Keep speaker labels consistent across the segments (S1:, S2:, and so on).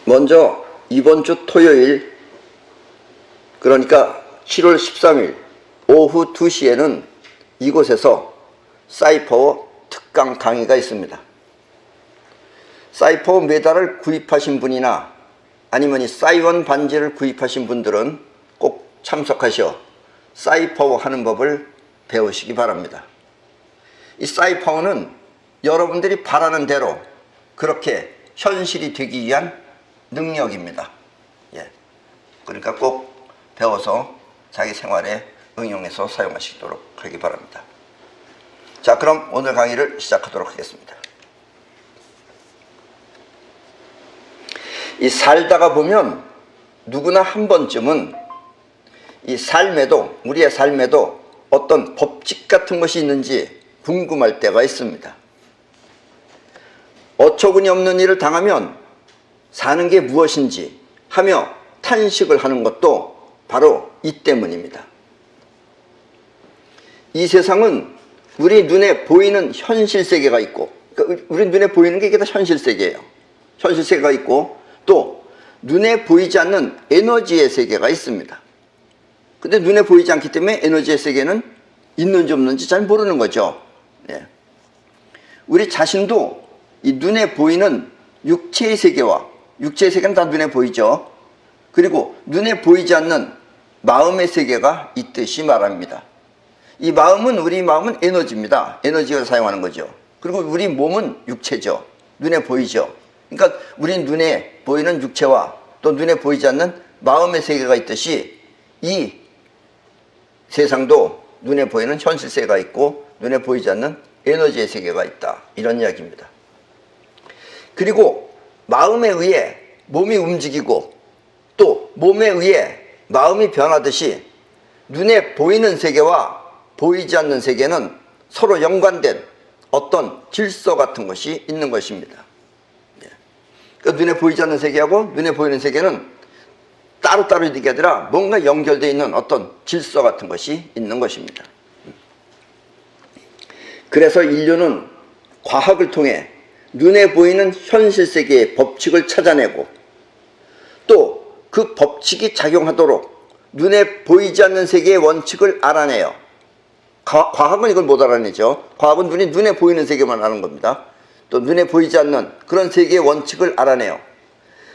S1: 먼저 이번 주 토요일, 그러니까 7월 13일 오후 2시에는 이곳에서 사이퍼 특강 강의가 있습니다. 사이퍼 메달을 구입하신 분이나 아니면 이 사이원 반지를 구입하신 분들은 꼭 참석하셔 사이퍼 하는 법을 배우시기 바랍니다. 이 사이퍼는 여러분들이 바라는 대로 그렇게 현실이 되기 위한 능력입니다. 그러니까 꼭 배워서 자기 생활에 응용해서 사용하시도록 하기 바랍니다. 자, 그럼 오늘 강의를 시작하도록 하겠습니다. 이 살다가 보면 누구나 한 번쯤은 이 삶에도, 우리의 삶에도 어떤 법칙 같은 것이 있는지 궁금할 때가 있습니다. 어처구니 없는 일을 당하면 사는 게 무엇인지 하며 탄식을 하는 것도 바로 이 때문입니다. 이 세상은 우리 눈에 보이는 현실 세계가 있고, 그러니까 우리 눈에 보이는 게 이게 다 현실 세계예요. 현실 세계가 있고, 또 눈에 보이지 않는 에너지의 세계가 있습니다. 근데 눈에 보이지 않기 때문에 에너지의 세계는 있는지 없는지 잘 모르는 거죠. 우리 자신도 이 눈에 보이는 육체의 세계와, 육체의 세계는 다 눈에 보이죠. 그리고 눈에 보이지 않는 마음의 세계가 있듯이 말합니다. 이 마음은, 우리 마음은 에너지입니다. 에너지를 사용하는 거죠. 그리고 우리 몸은 육체죠. 눈에 보이죠. 그러니까 우리 눈에 보이는 육체와 또 눈에 보이지 않는 마음의 세계가 있듯이 이 세상도 눈에 보이는 현실 세계가 있고 눈에 보이지 않는 에너지의 세계가 있다, 이런 이야기입니다. 그리고 마음에 의해 몸이 움직이고 또 몸에 의해 마음이 변하듯이 눈에 보이는 세계와 보이지 않는 세계는 서로 연관된 어떤 질서 같은 것이 있는 것입니다. 그러니까 눈에 보이지 않는 세계하고 눈에 보이는 세계는 따로따로 있는 게 아니라 뭔가 연결되어 있는 어떤 질서 같은 것이 있는 것입니다. 그래서 인류는 과학을 통해 눈에 보이는 현실 세계의 법칙을 찾아내고 또 그 법칙이 작용하도록 눈에 보이지 않는 세계의 원칙을 알아내요. 과학은 이걸 못 알아내죠. 과학은 눈에 보이는 세계만 아는 겁니다. 또 눈에 보이지 않는 그런 세계의 원칙을 알아내요.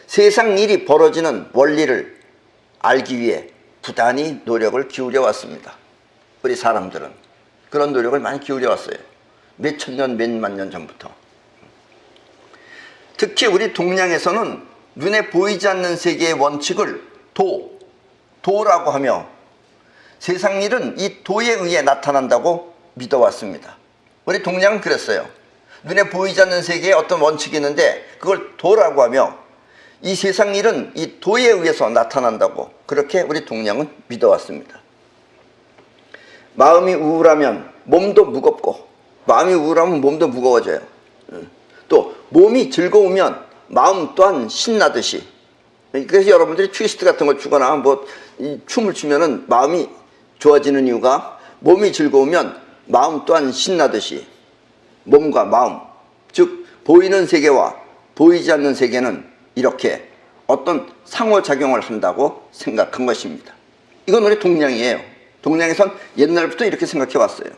S1: 세상 일이 벌어지는 원리를 알기 위해 부단히 노력을 기울여 왔습니다. 우리 사람들은 그런 노력을 많이 기울여 왔어요. 몇 천 년, 몇 만 년 전부터. 특히 우리 동양에서는 눈에 보이지 않는 세계의 원칙을 도라고 하며 세상 일은 이 도에 의해 나타난다고 믿어왔습니다. 우리 동양은 그랬어요. 눈에 보이지 않는 세계에 어떤 원칙이 있는데 그걸 도라고 하며 이 세상 일은 이 도에 의해서 나타난다고 그렇게 우리 동양은 믿어왔습니다. 마음이 우울하면 몸도 무겁고 마음이 우울하면 몸도 무거워져요. 또 몸이 즐거우면 마음 또한 신나듯이, 그래서 여러분들이 트위스트 같은 걸 추거나 춤을 추면은 마음이 좋아지는 이유가 몸이 즐거우면 마음 또한 신나듯이 몸과 마음, 즉 보이는 세계와 보이지 않는 세계는 이렇게 어떤 상호작용을 한다고 생각한 것입니다. 이건 우리 동양이에요. 동양에선 옛날부터 이렇게 생각해 왔어요.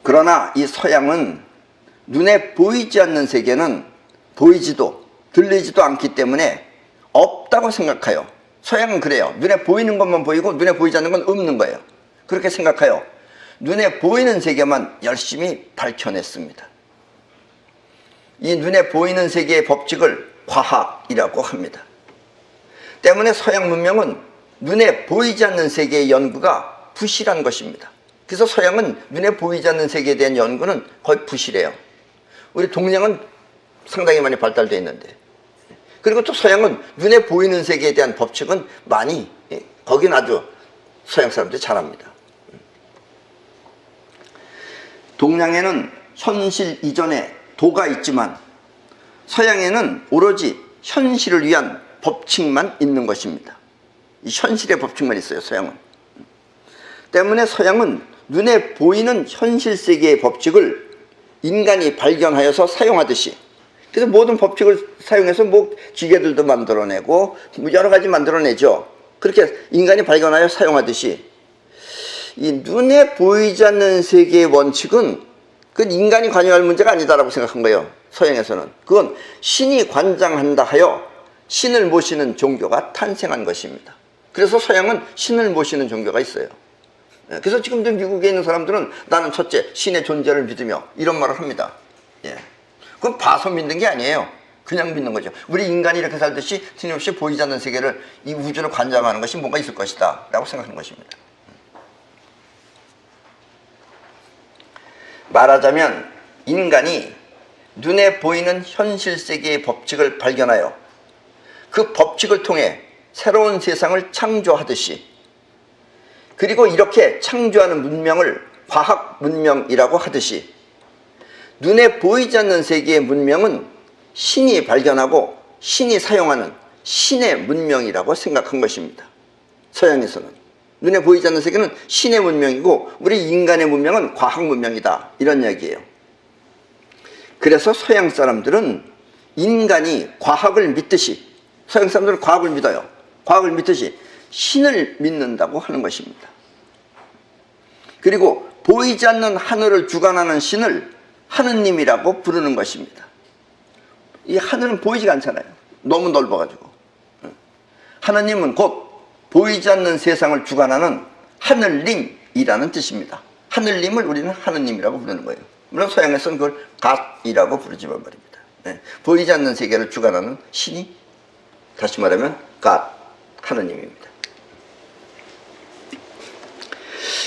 S1: 그러나 이 서양은 눈에 보이지 않는 세계는 보이지도 들리지도 않기 때문에 없다고 생각해요. 서양은 그래요. 눈에 보이는 것만 보이고 눈에 보이지 않는 건 없는 거예요. 그렇게 생각해요. 눈에 보이는 세계만 열심히 밝혀냈습니다. 이 눈에 보이는 세계의 법칙을 과학이라고 합니다. 때문에 서양 문명은 눈에 보이지 않는 세계의 연구가 부실한 것입니다. 그래서 서양은 눈에 보이지 않는 세계에 대한 연구는 거의 부실해요. 우리 동양은 상당히 많이 발달되어 있는데, 그리고 또 서양은 눈에 보이는 세계에 대한 법칙은 많이, 거긴 아주 서양 사람들이 잘합니다. 동양에는 현실 이전에 도가 있지만 서양에는 오로지 현실을 위한 법칙만 있는 것입니다. 이 현실의 법칙만 있어요, 서양은. 때문에 서양은 눈에 보이는 현실 세계의 법칙을 인간이 발견하여서 사용하듯이, 그래서 모든 법칙을 사용해서 뭐 기계들도 만들어내고 뭐 여러 가지 만들어내죠. 그렇게 인간이 발견하여 사용하듯이 이 눈에 보이지 않는 세계의 원칙은 그 인간이 관여할 문제가 아니다라고 생각한 거예요. 서양에서는. 그건 신이 관장한다 하여 신을 모시는 종교가 탄생한 것입니다. 그래서 서양은 신을 모시는 종교가 있어요. 그래서 지금도 미국에 있는 사람들은 나는 첫째 신의 존재를 믿으며 이런 말을 합니다. 예. 그건 봐서 믿는 게 아니에요. 그냥 믿는 거죠. 우리 인간이 이렇게 살듯이 틀림없이 보이지 않는 세계를, 이 우주를 관장하는 것이 뭔가 있을 것이다 라고 생각하는 것입니다. 말하자면 인간이 눈에 보이는 현실 세계의 법칙을 발견하여 그 법칙을 통해 새로운 세상을 창조하듯이, 그리고 이렇게 창조하는 문명을 과학 문명이라고 하듯이, 눈에 보이지 않는 세계의 문명은 신이 발견하고 신이 사용하는 신의 문명이라고 생각한 것입니다. 서양에서는 눈에 보이지 않는 세계는 신의 문명이고 우리 인간의 문명은 과학 문명이다, 이런 이야기예요. 그래서 서양 사람들은 인간이 과학을 믿듯이, 서양 사람들은 과학을 믿어요. 과학을 믿듯이 신을 믿는다고 하는 것입니다. 그리고 보이지 않는 하늘을 주관하는 신을 하느님이라고 부르는 것입니다. 이 하늘은 보이지가 않잖아요. 너무 넓어가지고. 하느님은 곧 보이지 않는 세상을 주관하는 하늘님이라는 뜻입니다. 하늘님을 우리는 하느님이라고 부르는 거예요. 물론 서양에서는 그걸 갓이라고 부르지만 말입니다. 네. 보이지 않는 세계를 주관하는 신이, 다시 말하면 갓, 하느님입니다.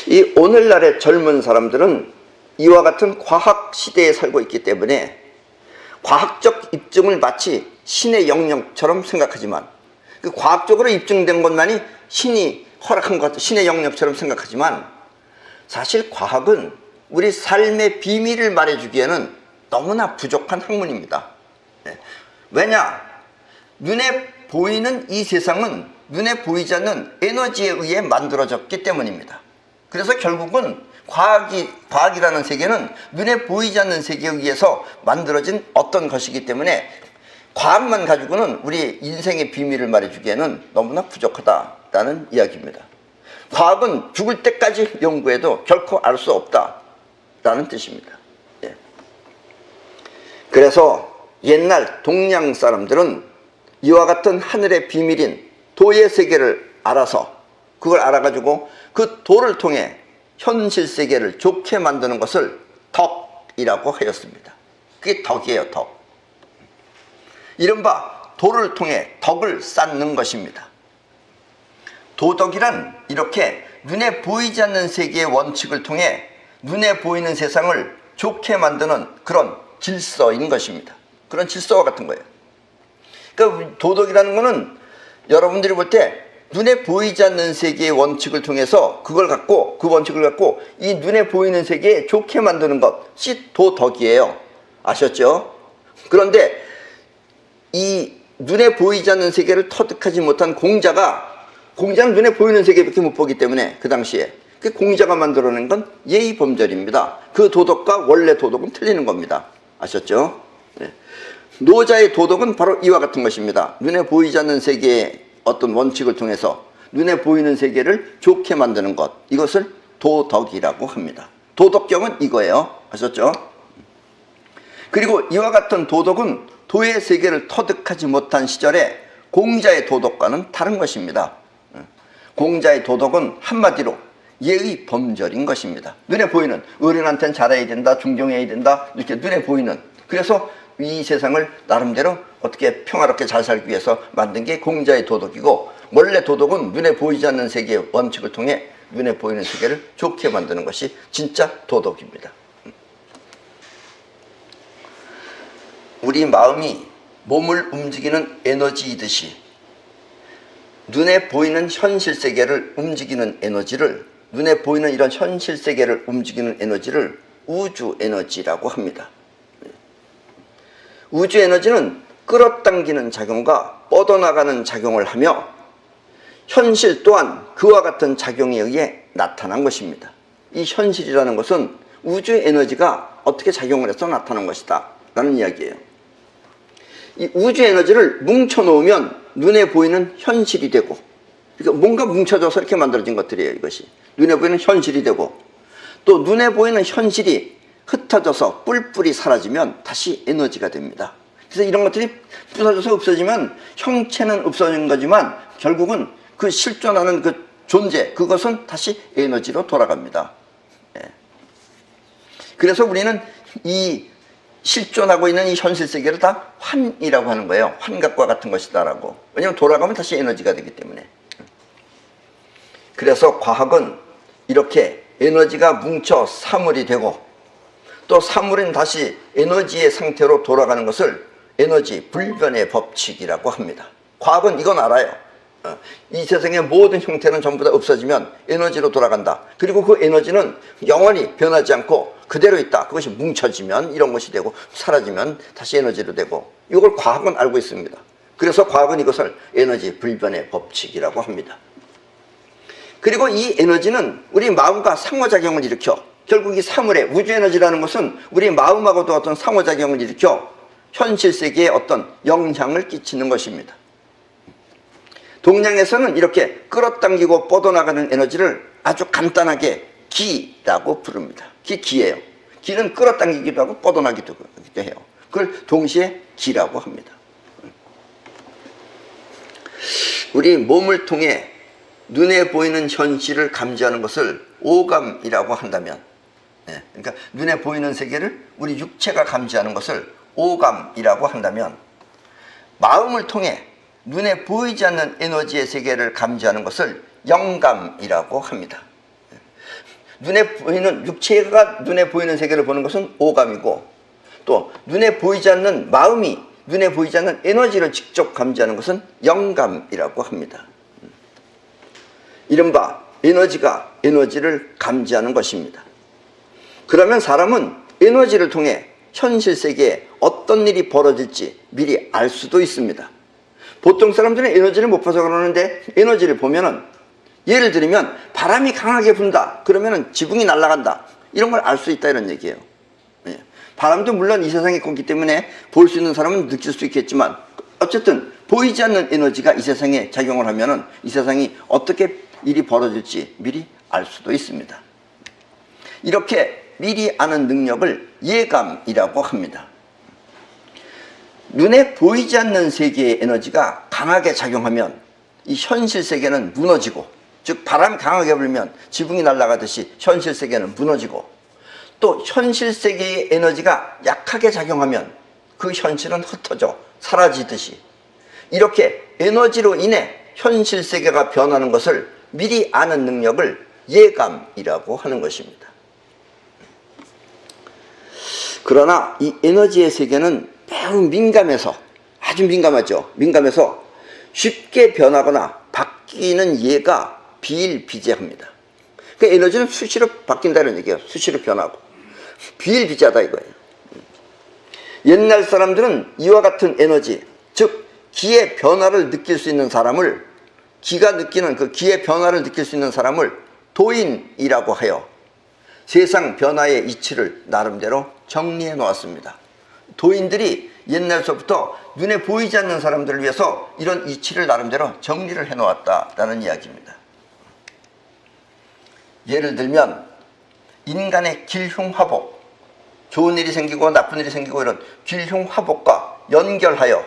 S1: 이 오늘날의 젊은 사람들은 이와 같은 과학 시대에 살고 있기 때문에 과학적 입증을 마치 신의 영역처럼 생각하지만, 그 과학적으로 입증된 것만이 신이 허락한 것, 신의 영역처럼 생각하지만, 사실 과학은 우리 삶의 비밀을 말해주기에는 너무나 부족한 학문입니다. 왜냐? 눈에 보이는 이 세상은 눈에 보이지 않는 에너지에 의해 만들어졌기 때문입니다. 그래서 결국은 과학이라는 세계는 눈에 보이지 않는 세계에 의해서 만들어진 어떤 것이기 때문에 과학만 가지고는 우리 인생의 비밀을 말해주기에는 너무나 부족하다라는 이야기입니다. 과학은 죽을 때까지 연구해도 결코 알 수 없다라는 뜻입니다. 예. 그래서 옛날 동양 사람들은 이와 같은 하늘의 비밀인 도의 세계를 알아서, 그걸 알아가지고 그 도를 통해 현실 세계를 좋게 만드는 것을 덕이라고 하였습니다. 그게 덕이에요, 덕. 이른바 도를 통해 덕을 쌓는 것입니다. 도덕이란 이렇게 눈에 보이지 않는 세계의 원칙을 통해 눈에 보이는 세상을 좋게 만드는 그런 질서인 것입니다. 그런 질서와 같은 거예요. 그러니까 도덕이라는 것은 여러분들이 볼 때 눈에 보이지 않는 세계의 원칙을 통해서 그걸 갖고, 그 원칙을 갖고 이 눈에 보이는 세계에 좋게 만드는 것이 도덕이에요. 아셨죠? 그런데 이 눈에 보이지 않는 세계를 터득하지 못한 공자는 눈에 보이는 세계밖에 못 보기 때문에 그 당시에 그 공자가 만들어낸 건 예의범절입니다. 그 도덕과 원래 도덕은 틀리는 겁니다. 아셨죠? 네. 노자의 도덕은 바로 이와 같은 것입니다. 눈에 보이지 않는 세계의 어떤 원칙을 통해서 눈에 보이는 세계를 좋게 만드는 것, 이것을 도덕이라고 합니다. 도덕경은 이거예요. 아셨죠? 그리고 이와 같은 도덕은 도의 세계를 터득하지 못한 시절에 공자의 도덕과는 다른 것입니다. 공자의 도덕은 한마디로 예의 범절인 것입니다. 눈에 보이는, 어른한테는 잘해야 된다, 존경해야 된다, 이렇게 눈에 보이는, 그래서 이 세상을 나름대로 어떻게 평화롭게 잘 살기 위해서 만든 게 공자의 도덕이고, 원래 도덕은 눈에 보이지 않는 세계의 원칙을 통해 눈에 보이는 세계를 좋게 만드는 것이 진짜 도덕입니다. 우리 마음이 몸을 움직이는 에너지이듯이 눈에 보이는 현실 세계를 움직이는 에너지를, 눈에 보이는 이런 현실 세계를 움직이는 에너지를 우주 에너지라고 합니다. 우주 에너지는 끌어당기는 작용과 뻗어나가는 작용을 하며 현실 또한 그와 같은 작용에 의해 나타난 것입니다. 이 현실이라는 것은 우주 에너지가 어떻게 작용을 해서 나타난 것이다 라는 이야기예요. 이 우주 에너지를 뭉쳐 놓으면 눈에 보이는 현실이 되고, 그러니까 뭔가 뭉쳐져서 이렇게 만들어진 것들이에요. 이것이 눈에 보이는 현실이 되고, 또 눈에 보이는 현실이 흩어져서 뿔뿔이 사라지면 다시 에너지가 됩니다. 그래서 이런 것들이 부서져서 없어지면 형체는 없어진 거지만 결국은 그 실존하는 그 존재, 그것은 다시 에너지로 돌아갑니다. 예. 그래서 우리는 이 실존하고 있는 이 현실 세계를 다 환이라고 하는 거예요. 환각과 같은 것이다라고. 왜냐하면 돌아가면 다시 에너지가 되기 때문에. 그래서 과학은 이렇게 에너지가 뭉쳐 사물이 되고, 또 사물은 다시 에너지의 상태로 돌아가는 것을 에너지 불변의 법칙이라고 합니다. 과학은 이건 알아요. 이 세상의 모든 형태는 전부 다 없어지면 에너지로 돌아간다. 그리고 그 에너지는 영원히 변하지 않고 그대로 있다. 그것이 뭉쳐지면 이런 것이 되고, 사라지면 다시 에너지로 되고, 이걸 과학은 알고 있습니다. 그래서 과학은 이것을 에너지 불변의 법칙이라고 합니다. 그리고 이 에너지는 우리 마음과 상호작용을 일으켜, 결국 이 사물의 우주 에너지라는 것은 우리 마음하고도 어떤 상호작용을 일으켜 현실 세계에 어떤 영향을 끼치는 것입니다. 동양에서는 이렇게 끌어당기고 뻗어나가는 에너지를 아주 간단하게 기라고 부릅니다. 기예요. 기는 끌어당기기도 하고 뻗어나기도 해요. 그걸 동시에 기라고 합니다. 우리 몸을 통해 눈에 보이는 현실을 감지하는 것을 오감이라고 한다면, 그러니까 눈에 보이는 세계를 우리 육체가 감지하는 것을 오감이라고 한다면, 마음을 통해 눈에 보이지 않는 에너지의 세계를 감지하는 것을 영감이라고 합니다. 눈에 보이는, 육체가 눈에 보이는 세계를 보는 것은 오감이고, 또 눈에 보이지 않는 마음이 눈에 보이지 않는 에너지를 직접 감지하는 것은 영감이라고 합니다. 이른바 에너지가 에너지를 감지하는 것입니다. 그러면 사람은 에너지를 통해 현실 세계에 어떤 일이 벌어질지 미리 알 수도 있습니다. 보통 사람들은 에너지를 못 봐서 그러는데, 에너지를 보면은, 예를 들면 바람이 강하게 분다 그러면은 지붕이 날아간다, 이런 걸 알 수 있다, 이런 얘기예요. 예. 바람도 물론 이 세상에 있기 때문에 볼 수 있는 사람은 느낄 수 있겠지만, 어쨌든 보이지 않는 에너지가 이 세상에 작용을 하면은 이 세상이 어떻게 일이 벌어질지 미리 알 수도 있습니다. 이렇게 미리 아는 능력을 예감이라고 합니다. 눈에 보이지 않는 세계의 에너지가 강하게 작용하면 이 현실 세계는 무너지고, 즉 바람이 강하게 불면 지붕이 날아가듯이 현실 세계는 무너지고, 또 현실 세계의 에너지가 약하게 작용하면 그 현실은 흩어져 사라지듯이, 이렇게 에너지로 인해 현실 세계가 변하는 것을 미리 아는 능력을 예감이라고 하는 것입니다. 그러나 이 에너지의 세계는 매우 민감해서, 아주 민감하죠. 민감해서 쉽게 변하거나 바뀌는 예가 비일비재합니다. 그 에너지는 수시로 바뀐다는 얘기예요. 수시로 변하고 비일비재하다 이거예요. 옛날 사람들은 이와 같은 에너지, 즉 기의 변화를 느낄 수 있는 사람을, 기가 느끼는 그 기의 변화를 느낄 수 있는 사람을 도인이라고 하여 세상 변화의 이치를 나름대로 정리해 놓았습니다. 도인들이 옛날서부터 눈에 보이지 않는 사람들을 위해서 이런 이치를 나름대로 정리를 해 놓았다라는 이야기입니다. 예를 들면 인간의 길흉화복, 좋은 일이 생기고 나쁜 일이 생기고 이런 길흉화복과 연결하여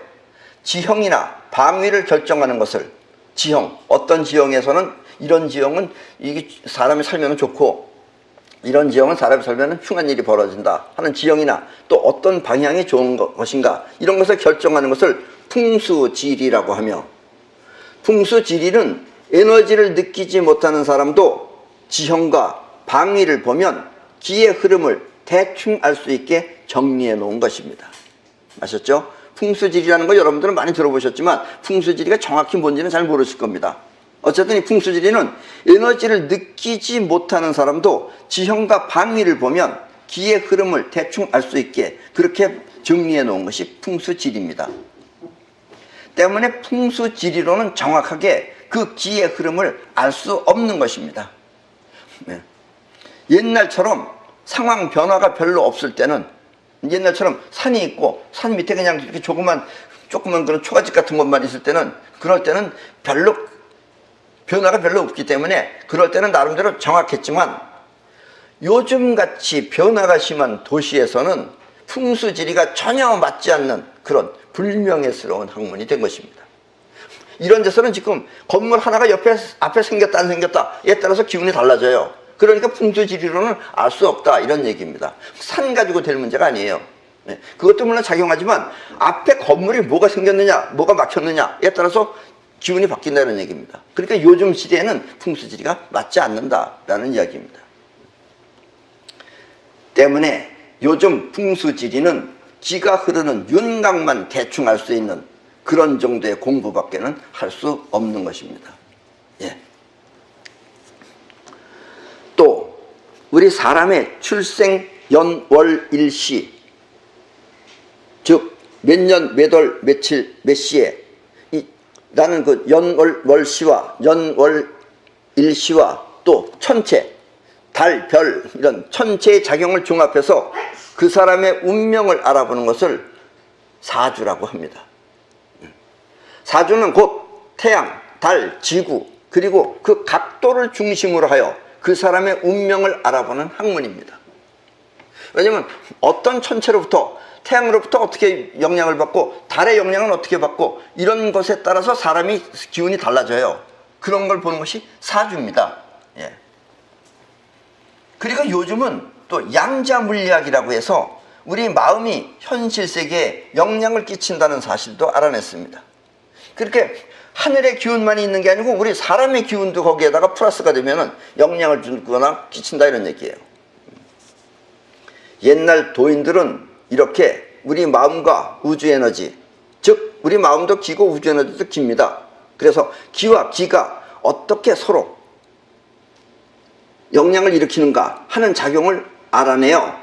S1: 지형이나 방위를 결정하는 것을, 지형, 어떤 지형에서는 이런 지형은 이게 사람이 살면 좋고, 이런 지형은 사람이 살면 흉한 일이 벌어진다 하는 지형이나, 또 어떤 방향이 좋은 것인가, 이런 것을 결정하는 것을 풍수지리라고 하며, 풍수지리는 에너지를 느끼지 못하는 사람도 지형과 방위를 보면 기의 흐름을 대충 알 수 있게 정리해 놓은 것입니다. 아셨죠? 풍수지리라는 거 여러분들은 많이 들어보셨지만 풍수지리가 정확히 뭔지는 잘 모르실 겁니다. 어쨌든 이 풍수지리는 에너지를 느끼지 못하는 사람도 지형과 방위를 보면 기의 흐름을 대충 알 수 있게 그렇게 정리해 놓은 것이 풍수지리입니다. 때문에 풍수지리로는 정확하게 그 기의 흐름을 알 수 없는 것입니다. 옛날처럼 상황 변화가 별로 없을 때는 옛날처럼 산이 있고 산 밑에 그냥 이렇게 조그만 그런 초가집 같은 것만 있을 때는, 그럴 때는 별로 변화가 별로 없기 때문에 그럴 때는 나름대로 정확했지만, 요즘같이 변화가 심한 도시에서는 풍수지리가 전혀 맞지 않는 그런 불명예스러운 학문이 된 것입니다. 이런 데서는 지금 건물 하나가 앞에 생겼다 안 생겼다에 따라서 기운이 달라져요. 그러니까 풍수지리로는 알 수 없다, 이런 얘기입니다. 산 가지고 될 문제가 아니에요. 그것도 물론 작용하지만 앞에 건물이 뭐가 생겼느냐, 뭐가 막혔느냐에 따라서 기운이 바뀐다는 얘기입니다. 그러니까 요즘 시대에는 풍수지리가 맞지 않는다라는 이야기입니다. 때문에 요즘 풍수지리는 기가 흐르는 윤곽만 대충 알 수 있는 그런 정도의 공부밖에는 할 수 없는 것입니다. 예. 또 우리 사람의 출생 연월일시, 즉 몇 년 몇 월 며칠 몇 시에 라는 그 연월월시와 연월일시와 또 천체, 달, 별, 이런 천체의 작용을 종합해서 그 사람의 운명을 알아보는 것을 사주라고 합니다. 사주는 곧 태양, 달, 지구, 그리고 그 각도를 중심으로 하여 그 사람의 운명을 알아보는 학문입니다. 왜냐하면 어떤 천체로부터, 태양으로부터 어떻게 영향을 받고 달의 영향은 어떻게 받고, 이런 것에 따라서 사람이 기운이 달라져요. 그런 걸 보는 것이 사주입니다. 예. 그리고 요즘은 또 양자물리학이라고 해서 우리 마음이 현실 세계에 영향을 끼친다는 사실도 알아냈습니다. 그렇게 하늘의 기운만이 있는 게 아니고 우리 사람의 기운도 거기에다가 플러스가 되면 영향을 주거나 끼친다, 이런 얘기예요. 옛날 도인들은 이렇게 우리 마음과 우주에너지, 즉 우리 마음도 기고 우주에너지도 기입니다. 그래서 기와 기가 어떻게 서로 영향을 일으키는가 하는 작용을 알아내요.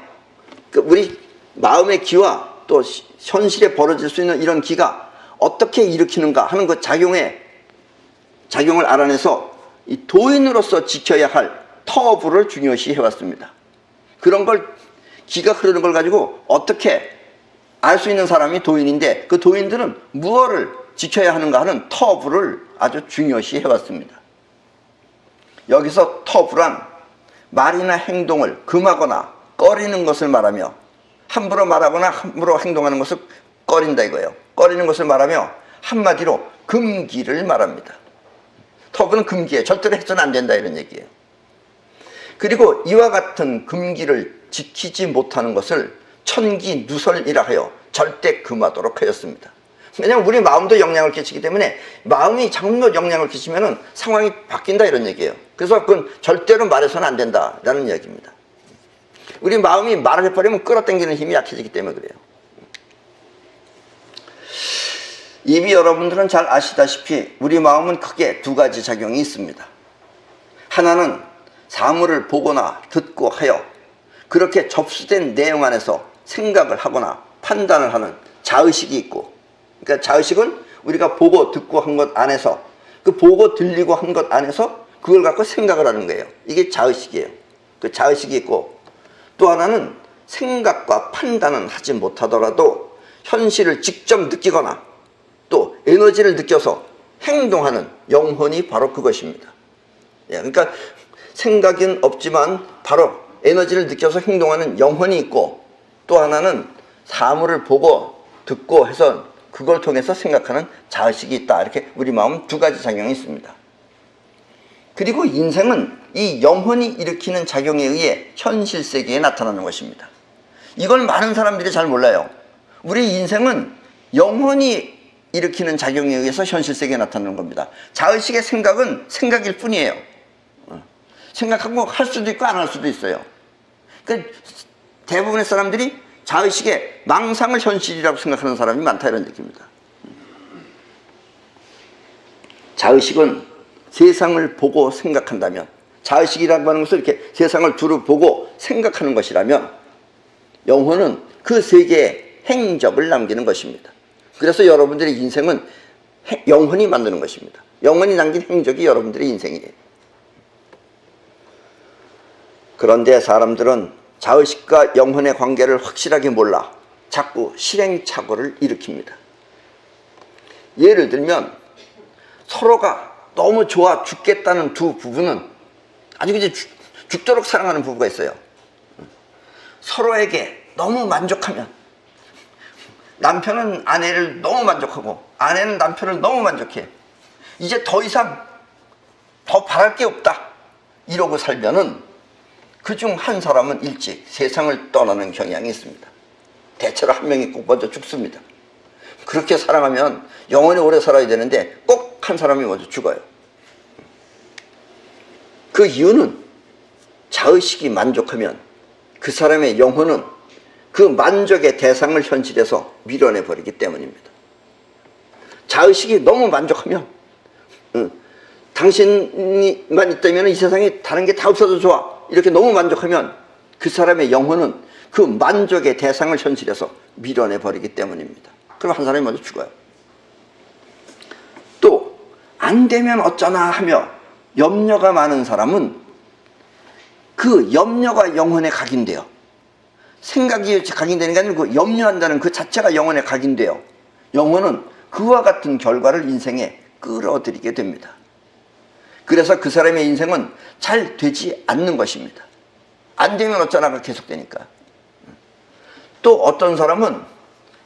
S1: 우리 마음의 기와 또 현실에 벌어질 수 있는 이런 기가 어떻게 일으키는가 하는 그 작용을 알아내서 이 도인으로서 지켜야 할 터부를 중요시 해왔습니다. 그런 걸, 기가 흐르는 걸 가지고 어떻게 알 수 있는 사람이 도인인데, 그 도인들은 무엇을 지켜야 하는가 하는 터부를 아주 중요시 해왔습니다. 여기서 터부란 말이나 행동을 금하거나 꺼리는 것을 말하며, 함부로 말하거나 함부로 행동하는 것을 꺼린다 이거예요. 꺼리는 것을 말하며 한마디로 금기를 말합니다. 터부는 금기예요. 절대로 해서는 안 된다, 이런 얘기예요. 그리고 이와 같은 금기를 지키지 못하는 것을 천기누설이라 하여 절대 금하도록 하였습니다. 왜냐하면 우리 마음도 영향을 끼치기 때문에 마음이 잘못 영향을 끼치면 상황이 바뀐다, 이런 얘기예요. 그래서 그건 절대로 말해서는 안 된다라는 이야기입니다. 우리 마음이 말을 해버리면 끌어당기는 힘이 약해지기 때문에 그래요. 이미 여러분들은 잘 아시다시피 우리 마음은 크게 두 가지 작용이 있습니다. 하나는 사물을 보거나 듣고 하여 그렇게 접수된 내용 안에서 생각을 하거나 판단을 하는 자의식이 있고, 그러니까 자의식은 우리가 보고 듣고 한 것 안에서, 그 보고 들리고 한 것 안에서 그걸 갖고 생각을 하는 거예요. 이게 자의식이에요. 그 자의식이 있고, 또 하나는 생각과 판단은 하지 못하더라도 현실을 직접 느끼거나 또 에너지를 느껴서 행동하는 영혼이 바로 그것입니다. 그러니까 생각은 없지만 바로 에너지를 느껴서 행동하는 영혼이 있고, 또 하나는 사물을 보고 듣고 해서 그걸 통해서 생각하는 자의식이 있다. 이렇게 우리 마음은 두 가지 작용이 있습니다. 그리고 인생은 이 영혼이 일으키는 작용에 의해 현실 세계에 나타나는 것입니다. 이걸 많은 사람들이 잘 몰라요. 우리 인생은 영혼이 일으키는 작용에 의해서 현실 세계에 나타나는 겁니다. 자의식의 생각은 생각일 뿐이에요. 생각하고 할 수도 있고 안 할 수도 있어요. 그러니까 대부분의 사람들이 자의식의 망상을 현실이라고 생각하는 사람이 많다, 이런 얘기입니다. 자의식은 세상을 보고 생각한다면, 자의식이라고 하는 것을 이렇게 세상을 두루 보고 생각하는 것이라면, 영혼은 그 세계에 행적을 남기는 것입니다. 그래서 여러분들의 인생은 영혼이 만드는 것입니다. 영혼이 남긴 행적이 여러분들의 인생이에요. 그런데 사람들은 자의식과 영혼의 관계를 확실하게 몰라 자꾸 실행착오를 일으킵니다. 예를 들면 서로가 너무 좋아 죽겠다는 두 부부는 아주 이제 죽도록 사랑하는 부부가 있어요. 서로에게 너무 만족하면 남편은 아내를 너무 만족하고 아내는 남편을 너무 만족해. 이제 더 이상 더 바랄 게 없다 이러고 살면은 그중 한 사람은 일찍 세상을 떠나는 경향이 있습니다. 대체로 한 명이 꼭 먼저 죽습니다. 그렇게 사랑하면 영원히 오래 살아야 되는데 꼭 한 사람이 먼저 죽어요. 그 이유는 자의식이 만족하면 그 사람의 영혼은 그 만족의 대상을 현실에서 밀어내버리기 때문입니다. 자의식이 너무 만족하면 당신만 있다면 이 세상에 다른 게 다 없어도 좋아 이렇게 너무 만족하면 그 사람의 영혼은 그 만족의 대상을 현실에서 밀어내버리기 때문입니다. 그럼 한 사람이 먼저 죽어요. 또 안 되면 어쩌나 하며 염려가 많은 사람은 그 염려가 영혼에 각인돼요. 생각이 각인되는 게 아니고 염려한다는 그 자체가 영혼에 각인돼요. 영혼은 그와 같은 결과를 인생에 끌어들이게 됩니다. 그래서 그 사람의 인생은 잘 되지 않는 것입니다. 안 되면 어쩌나가 계속되니까. 또 어떤 사람은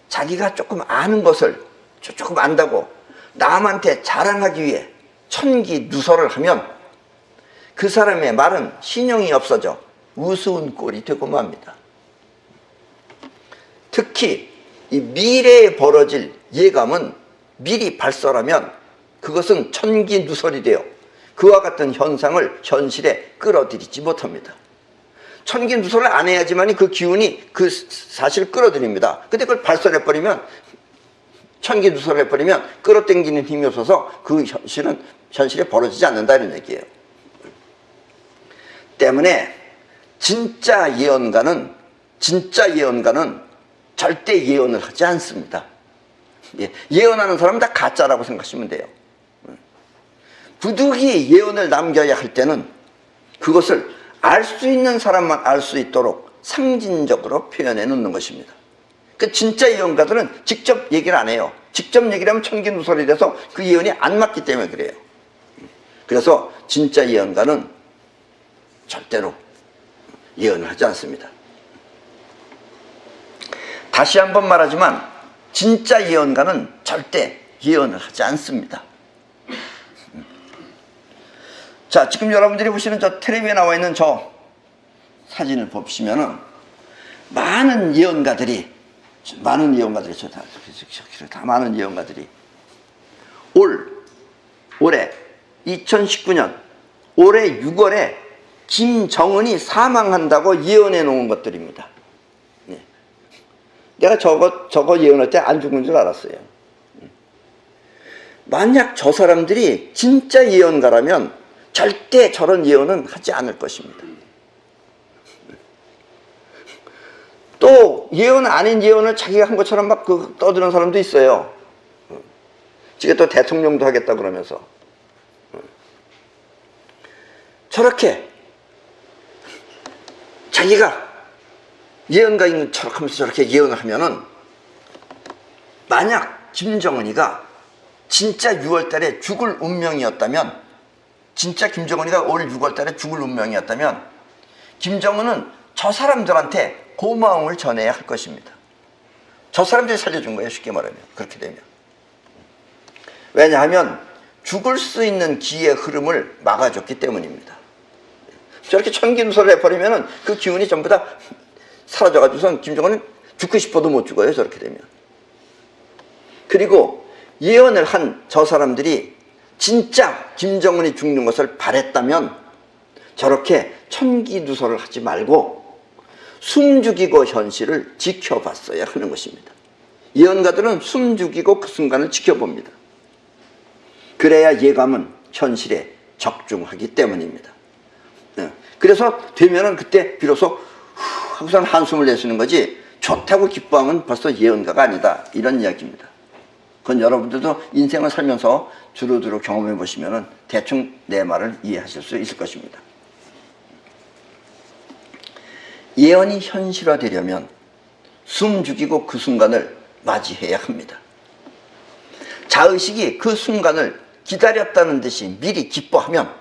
S1: 자기가 조금 아는 것을 조금 안다고 남한테 자랑하기 위해 천기누설을 하면 그 사람의 말은 신용이 없어져 우스운 꼴이 되고 맙니다. 특히 이 미래에 벌어질 예감은 미리 발설하면 그것은 천기누설이 되어 그와 같은 현상을 현실에 끌어들이지 못합니다. 천기누설을 안 해야지만 그 기운이 그 사실을 끌어들입니다. 근데 그걸 발설해버리면 천기누설을 해버리면 끌어당기는 힘이 없어서 그 현실에 벌어지지 않는다 이런 얘기예요. 때문에 진짜 예언가는 절대 예언을 하지 않습니다. 예언하는 사람은 다 가짜라고 생각하시면 돼요. 부득이 예언을 남겨야 할 때는 그것을 알 수 있는 사람만 알 수 있도록 상징적으로 표현해 놓는 것입니다. 그 진짜 예언가들은 직접 얘기를 안 해요. 직접 얘기를 하면 천기누설이 돼서 그 예언이 안 맞기 때문에 그래요. 그래서 진짜 예언가는 절대로 예언을 하지 않습니다. 다시 한번 말하지만 진짜 예언가는 절대 예언을 하지 않습니다. 자, 지금 여러분들이 보시는 저 텔레비에 나와 있는 저 사진을 보시면은 많은 예언가들이 많은 예언가들이 올해 2019년 올해 6월에 김정은이 사망한다고 예언해 놓은 것들입니다. 내가 저거 예언할 때 안 죽는 줄 알았어요. 만약 저 사람들이 진짜 예언가라면 절대 저런 예언은 하지 않을 것입니다. 또 예언 아닌 예언을 자기가 한 것처럼 막 떠드는 사람도 있어요. 지금 또 대통령도 하겠다 그러면서 저렇게 자기가 예언가인 것처럼 하면서 저렇게 예언을 하면은 만약 김정은이가 진짜 6월 달에 죽을 운명이었다면 진짜 김정은이가 올 6월 달에 죽을 운명이었다면 김정은은 저 사람들한테 고마움을 전해야 할 것입니다. 저 사람들이 살려준 거예요. 쉽게 말하면. 그렇게 되면. 왜냐하면 죽을 수 있는 기의 흐름을 막아줬기 때문입니다. 저렇게 천기누설을 해버리면 그 기운이 전부 다 사라져가지고선 김정은은 죽고 싶어도 못 죽어요. 저렇게 되면. 그리고 예언을 한 저 사람들이 진짜 김정은이 죽는 것을 바랬다면 저렇게 천기누설을 하지 말고 숨죽이고 현실을 지켜봤어야 하는 것입니다. 예언가들은 숨죽이고 그 순간을 지켜봅니다. 그래야 예감은 현실에 적중하기 때문입니다. 그래서 되면은 그때 비로소 하고선 한숨을 내쉬는 거지 좋다고 기뻐하면 벌써 예언가가 아니다 이런 이야기입니다. 그건 여러분들도 인생을 살면서 두루두루 경험해 보시면은 대충 내 말을 이해하실 수 있을 것입니다. 예언이 현실화되려면 숨 죽이고 그 순간을 맞이해야 합니다. 자의식이 그 순간을 기다렸다는 듯이 미리 기뻐하면,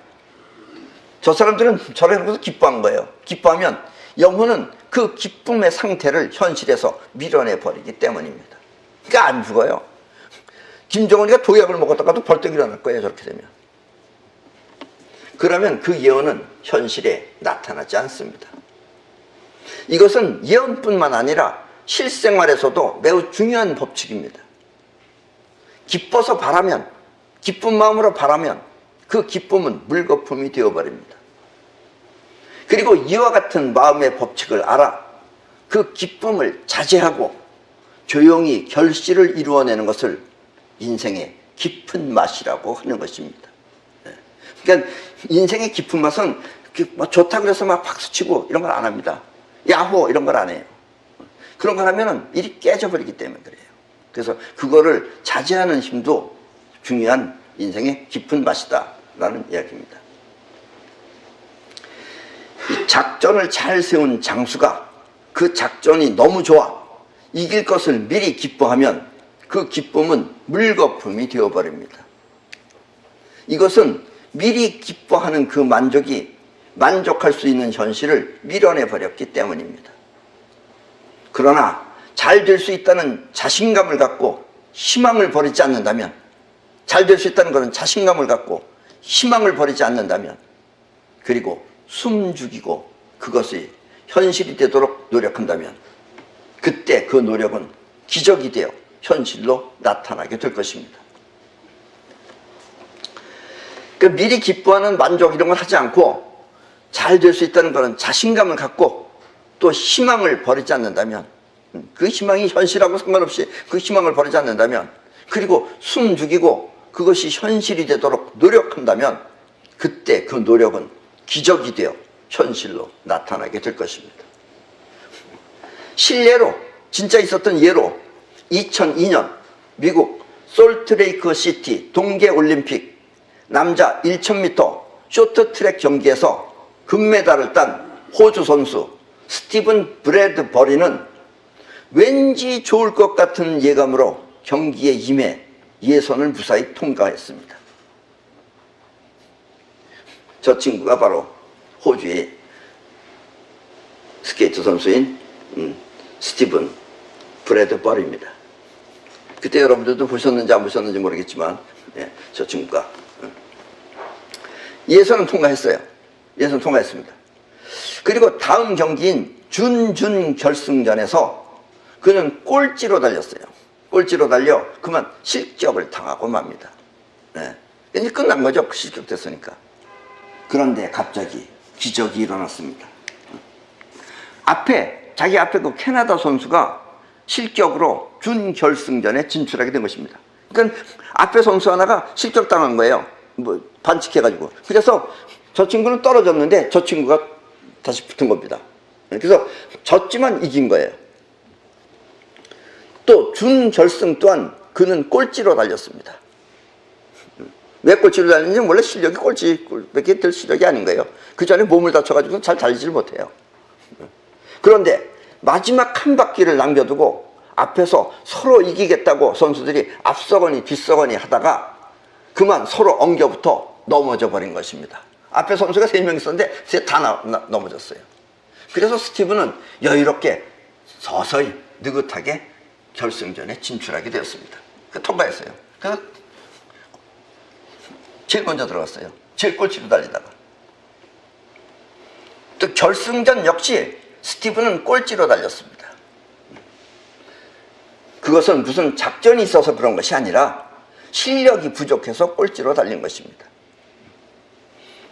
S1: 저 사람들은 저렇게 해서 기뻐한 거예요. 기뻐하면 영혼은 그 기쁨의 상태를 현실에서 밀어내 버리기 때문입니다. 그러니까 안 죽어요. 김정은이가 도약을 먹었다가도 벌떡 일어날 거예요, 저렇게 되면. 그러면 그 예언은 현실에 나타나지 않습니다. 이것은 예언뿐만 아니라 실생활에서도 매우 중요한 법칙입니다. 기뻐서 바라면, 기쁜 마음으로 바라면 그 기쁨은 물거품이 되어버립니다. 그리고 이와 같은 마음의 법칙을 알아 그 기쁨을 자제하고 조용히 결실을 이루어내는 것을 인생의 깊은 맛이라고 하는 것입니다. 그러니까 인생의 깊은 맛은 뭐 좋다 그래서 막 박수치고 이런 걸 안 합니다. 야호 이런 걸 안 해요. 그런 걸 하면은 일이 깨져버리기 때문에 그래요. 그래서 그거를 자제하는 힘도 중요한 인생의 깊은 맛이다라는 이야기입니다. 이 작전을 잘 세운 장수가 그 작전이 너무 좋아 이길 것을 미리 기뻐하면 그 기쁨은 물거품이 되어버립니다. 이것은 미리 기뻐하는 그 만족이 만족할 수 있는 현실을 밀어내버렸기 때문입니다. 그러나 잘 될 수 있다는 자신감을 갖고 희망을 버리지 않는다면, 잘 될 수 있다는 것은 자신감을 갖고 희망을 버리지 않는다면, 그리고 숨 죽이고 그것이 현실이 되도록 노력한다면 그때 그 노력은 기적이 되어 현실로 나타나게 될 것입니다. 그러니까 미리 기뻐하는 만족 이런 걸 하지 않고 잘 될 수 있다는 것은 자신감을 갖고 또 희망을 버리지 않는다면, 그 희망이 현실하고 상관없이 그 희망을 버리지 않는다면, 그리고 숨 죽이고 그것이 현실이 되도록 노력한다면 그때 그 노력은 기적이 되어 현실로 나타나게 될 것입니다. 실례로, 진짜 있었던 예로 2002년 미국 솔트레이크 시티 동계올림픽 남자 1000m 쇼트트랙 경기에서 금메달을 딴 호주 선수 스티븐 브래드버리는 왠지 좋을 것 같은 예감으로 경기에 임해 예선을 무사히 통과했습니다. 저 친구가 바로 호주의 스케이트 선수인 스티븐 브래드버리입니다. 그때 여러분들도 보셨는지 안 보셨는지 모르겠지만 저 친구가 예선은 통과했어요. 예선 통과했습니다. 그리고 다음 경기인 준준 결승전에서 그는 꼴찌로 달렸어요. 꼴찌로 달려 그만 실격을 당하고 맙니다. 이제 끝난 거죠. 실격됐으니까. 그런데 갑자기 기적이 일어났습니다. 자기 앞에 그 캐나다 선수가 실격으로 준결승전에 진출하게 된 것입니다. 그러니까 앞에 선수 하나가 실격당한 거예요. 뭐 반칙해가지고. 그래서 저 친구는 떨어졌는데 저 친구가 다시 붙은 겁니다. 그래서 졌지만 이긴 거예요. 또 준결승 또한 그는 꼴찌로 달렸습니다. 왜 꼴찌로 달렸는지 원래 실력이 꼴찌밖에 될 실력이 아닌 거예요. 그 전에 몸을 다쳐가지고 잘 달리지를 못해요. 그런데 마지막 한 바퀴를 남겨두고 앞에서 서로 이기겠다고 선수들이 앞서거니 뒤서거니 하다가 그만 서로 엉겨붙어 넘어져 버린 것입니다. 앞에 선수가 3명 있었는데 다 넘어졌어요. 그래서 스티브는 여유롭게 서서히 느긋하게 결승전에 진출하게 되었습니다. 통과했어요. 그래서 제일 먼저 들어갔어요. 제일 꼴찌로 달리다가. 또 결승전 역시 스티브는 꼴찌로 달렸습니다. 그것은 무슨 작전이 있어서 그런 것이 아니라 실력이 부족해서 꼴찌로 달린 것입니다.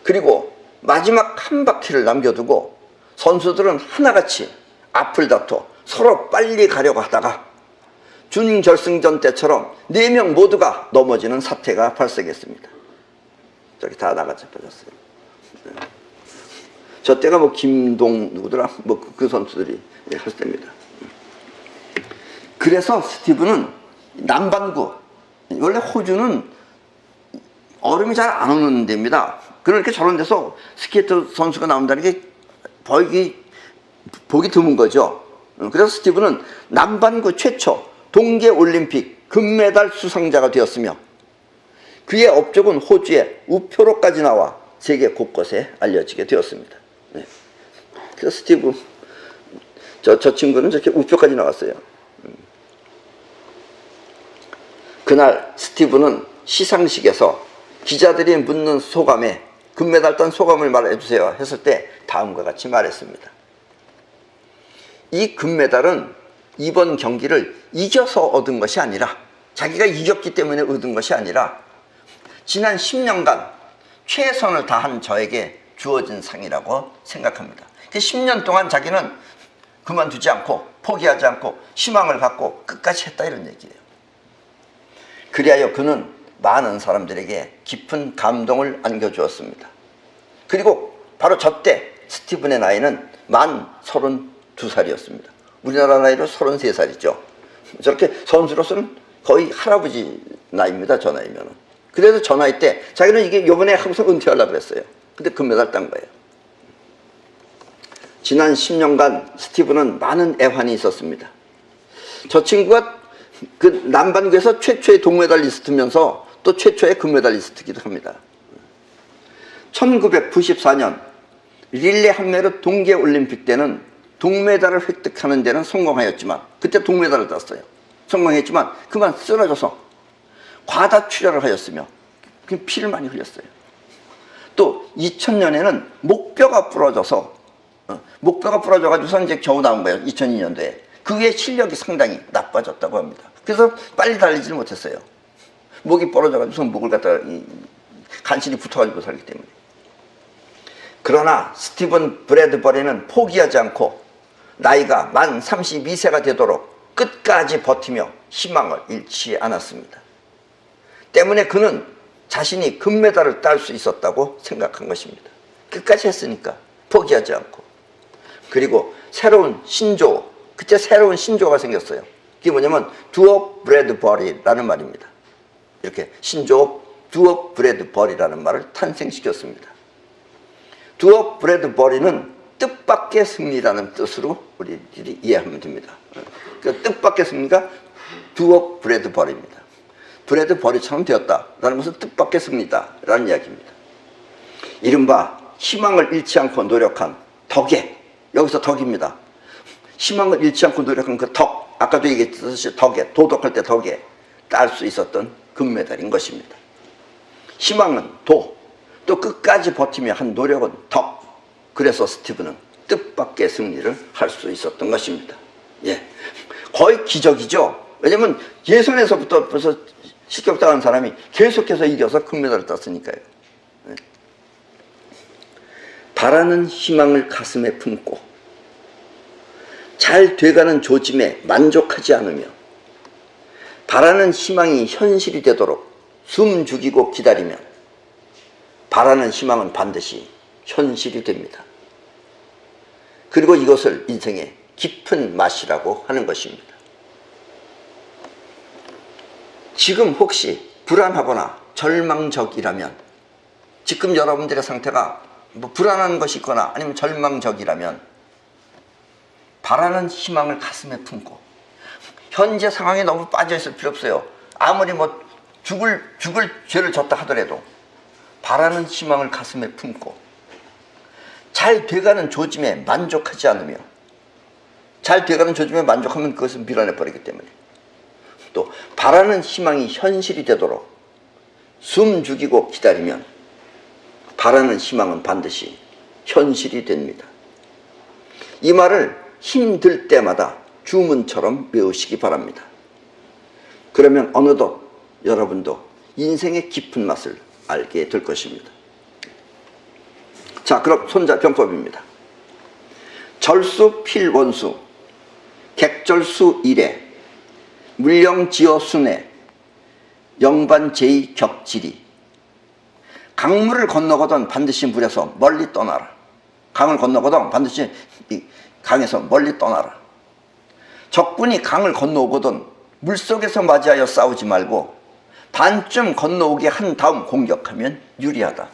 S1: 그리고 마지막 한 바퀴를 남겨두고 선수들은 하나같이 앞을 다퉈 서로 빨리 가려고 하다가 준결승전 때처럼 4명 모두가 넘어지는 사태가 발생했습니다. 저기 다 나가서 빠졌어요. 저 때가 뭐 김동 누구더라? 뭐 그 선수들이 했을 때입니다. 그래서 스티브는 남반구, 원래 호주는 얼음이 잘 안 오는 데입니다. 그러니까 저런 데서 스케이트 선수가 나온다는 게 거의 보기 드문 거죠. 그래서 스티브는 남반구 최초 동계올림픽 금메달 수상자가 되었으며 그의 업적은 호주의 우표로까지 나와 세계 곳곳에 알려지게 되었습니다. 네. 그래서 스티브 저 친구는 저렇게 우표까지 나왔어요. 그날 스티브는 시상식에서 기자들이 묻는 소감에 금메달 딴 소감을 말해주세요 했을 때 다음과 같이 말했습니다. 이 금메달은 이번 경기를 이겨서 얻은 것이 아니라 자기가 이겼기 때문에 얻은 것이 아니라 지난 10년간 최선을 다한 저에게 주어진 상이라고 생각합니다. 10년 동안 자기는 그만두지 않고 포기하지 않고 희망을 갖고 끝까지 했다 이런 얘기예요. 그리하여 그는 많은 사람들에게 깊은 감동을 안겨주었습니다. 그리고 바로 저때 스티븐의 나이는 만 32살이었습니다. 우리나라 나이로 33살이죠. 저렇게 선수로서는 거의 할아버지 나이입니다. 저 나이면은. 그래서 저 나이 때 자기는 이게 요번에 하고서 은퇴하려고 그랬어요. 근데 금메달 딴 거예요. 지난 10년간 스티븐은 많은 애환이 있었습니다. 저 친구가 그 남반구에서 최초의 동메달리스트면서 또 최초의 금메달리스트이기도 합니다. 1994년 릴레이 한메르 동계올림픽 때는 동메달을 획득하는 데는 성공하였지만 그때 동메달을 땄어요. 성공했지만 그만 쓰러져서 과다출혈을 하였으며 피를 많이 흘렸어요. 또 2000년에는 목뼈가 부러져가지고서 이제 겨우 나온 거예요. 2002년도에. 그의 실력이 상당히 나빠졌다고 합니다. 그래서 빨리 달리지를 못했어요. 목이 부러져가지고 목을 갖다가 간신히 붙어가지고 살기 때문에. 그러나 스티븐 브래드버리는 포기하지 않고 나이가 만 32세가 되도록 끝까지 버티며 희망을 잃지 않았습니다. 때문에 그는 자신이 금메달을 딸 수 있었다고 생각한 것입니다. 끝까지 했으니까 포기하지 않고. 그리고 새로운 신조어, 그때 새로운 신조어가 생겼어요. 그게 뭐냐면 두어 브래드버리라는 말입니다. 이렇게 신조어 두어 브래드버리라는 말을 탄생시켰습니다. 두어 브래드버리는 뜻밖의 승리라는 뜻으로 우리들이 이해하면 됩니다. 그 뜻밖의 승리가 두어 브래드버리입니다. 브래드버리처럼 되었다라는 것은 뜻밖의 승리다라는 이야기입니다. 이른바 희망을 잃지 않고 노력한 덕에, 여기서 덕입니다. 희망을 잃지 않고 노력한 그 덕, 아까도 얘기했듯이 덕에, 도덕할 때 덕에 딸 수 있었던 금메달인 것입니다. 희망은 도, 또 끝까지 버티며 한 노력은 덕. 그래서 스티븐은 뜻밖의 승리를 할 수 있었던 것입니다. 예, 거의 기적이죠. 왜냐면 예선에서부터 벌써 실격당한 사람이 계속해서 이겨서 금메달을 땄으니까요. 예. 바라는 희망을 가슴에 품고 잘 돼가는 조짐에 만족하지 않으며 바라는 희망이 현실이 되도록 숨 죽이고 기다리면 바라는 희망은 반드시 현실이 됩니다. 그리고 이것을 인생의 깊은 맛이라고 하는 것입니다. 지금 혹시 불안하거나 절망적이라면, 지금 여러분들의 상태가 뭐 불안한 것이 있거나 아니면 절망적이라면 바라는 희망을 가슴에 품고, 현재 상황에 너무 빠져있을 필요 없어요. 아무리 뭐 죽을 죄를 졌다 하더라도 바라는 희망을 가슴에 품고 잘 돼가는 조짐에 만족하지 않으며, 잘 돼가는 조짐에 만족하면 그것은 밀어내버리기 때문에, 또 바라는 희망이 현실이 되도록 숨 죽이고 기다리면 바라는 희망은 반드시 현실이 됩니다. 이 말을 힘들 때마다 주문처럼 외우시기 바랍니다. 그러면 어느덧 여러분도 인생의 깊은 맛을 알게 될 것입니다. 자, 그럼 손자병법입니다. 절수 필원수, 객절수 일회, 물령지어순회, 영반제의 격지리. 강물을 건너거든 반드시 물에서 멀리 떠나라. 강을 건너거든 반드시 강에서 멀리 떠나라. 적군이 강을 건너오거든 물속에서 맞이하여 싸우지 말고 반쯤 건너오게 한 다음 공격하면 유리하다.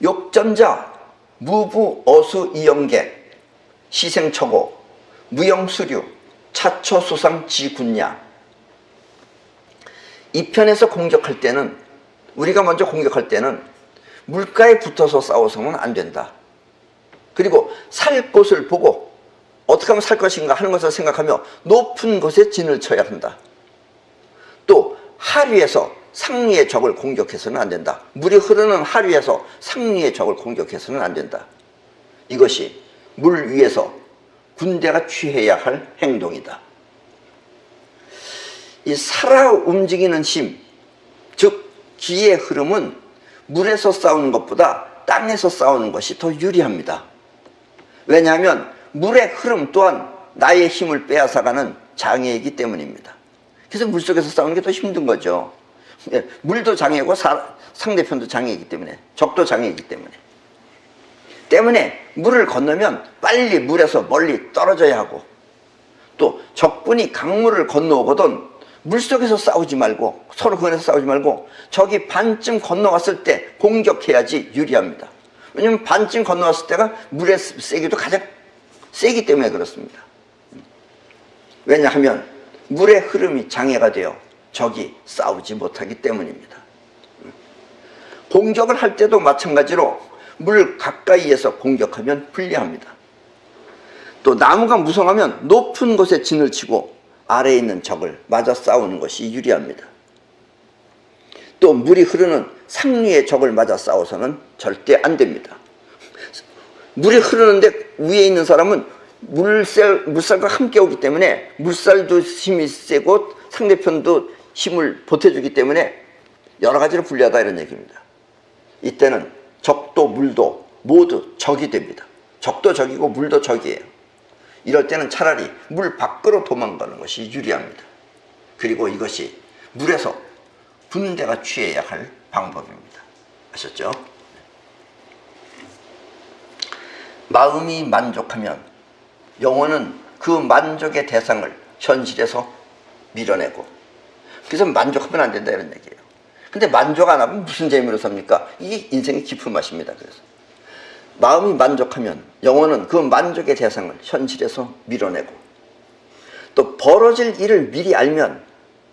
S1: 욕전자, 무부, 어수, 이영계, 시생처고, 무영수류, 차처수상, 지군야. 이 편에서 공격할 때는, 우리가 먼저 공격할 때는 물가에 붙어서 싸워서는 안 된다. 그리고 살 곳을 보고 어떻게 하면 살 것인가 하는 것을 생각하며 높은 곳에 진을 쳐야 한다. 또 하류에서 상류의 적을 공격해서는 안 된다. 물이 흐르는 하류에서 상류의 적을 공격해서는 안 된다. 이것이 물 위에서 군대가 취해야 할 행동이다. 이 살아 움직이는 힘, 즉 기의 흐름은 물에서 싸우는 것보다 땅에서 싸우는 것이 더 유리합니다. 왜냐하면 물의 흐름 또한 나의 힘을 빼앗아가는 장애이기 때문입니다. 그래서 물속에서 싸우는 게 더 힘든 거죠. 물도 장애고 상대편도 장애이기 때문에, 적도 장애이기 때문에 물을 건너면 빨리 물에서 멀리 떨어져야 하고, 또 적군이 강물을 건너오거든 물속에서 싸우지 말고, 서로 그 안에서 싸우지 말고 적이 반쯤 건너왔을 때 공격해야지 유리합니다. 왜냐하면 반쯤 건너왔을 때가 물의 세기도 가장 세기 때문에 그렇습니다. 왜냐하면 물의 흐름이 장애가 되어 적이 싸우지 못하기 때문입니다. 공격을 할 때도 마찬가지로 물 가까이에서 공격하면 불리합니다. 또 나무가 무성하면 높은 곳에 진을 치고 아래에 있는 적을 맞아 싸우는 것이 유리합니다. 또 물이 흐르는 상류의 적을 맞아 싸워서는 절대 안 됩니다. 물이 흐르는데 위에 있는 사람은 물살과 함께 오기 때문에 물살도 힘이 세고 상대편도 힘을 보태주기 때문에 여러 가지로 불리하다 이런 얘기입니다. 이때는 적도 물도 모두 적이 됩니다. 적도 적이고 물도 적이에요. 이럴 때는 차라리 물 밖으로 도망가는 것이 유리합니다. 그리고 이것이 물에서 군대가 취해야 할 방법입니다. 아셨죠? 마음이 만족하면 영혼은 그 만족의 대상을 현실에서 밀어내고, 그래서 만족하면 안 된다 이런 얘기예요. 근데 만족 안 하면 무슨 재미로 삽니까? 이게 인생의 깊은 맛입니다. 그래서 마음이 만족하면 영혼은 그 만족의 대상을 현실에서 밀어내고, 또 벌어질 일을 미리 알면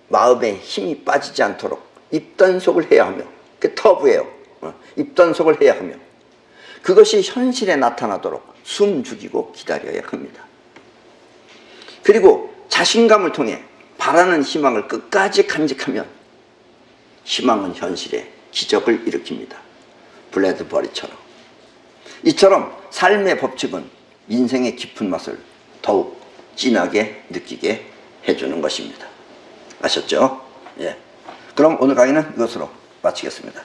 S1: 마음에 힘이 빠지지 않도록 입단속을 해야 하며, 그 터부예요. 입단속을 해야 하며, 그것이 현실에 나타나도록 숨 죽이고 기다려야 합니다. 그리고 자신감을 통해 바라는 희망을 끝까지 간직하면 희망은 현실에 기적을 일으킵니다. 블래드버리처럼. 이처럼 삶의 법칙은 인생의 깊은 맛을 더욱 진하게 느끼게 해주는 것입니다. 아셨죠? 예. 그럼 오늘 강의는 이것으로 마치겠습니다.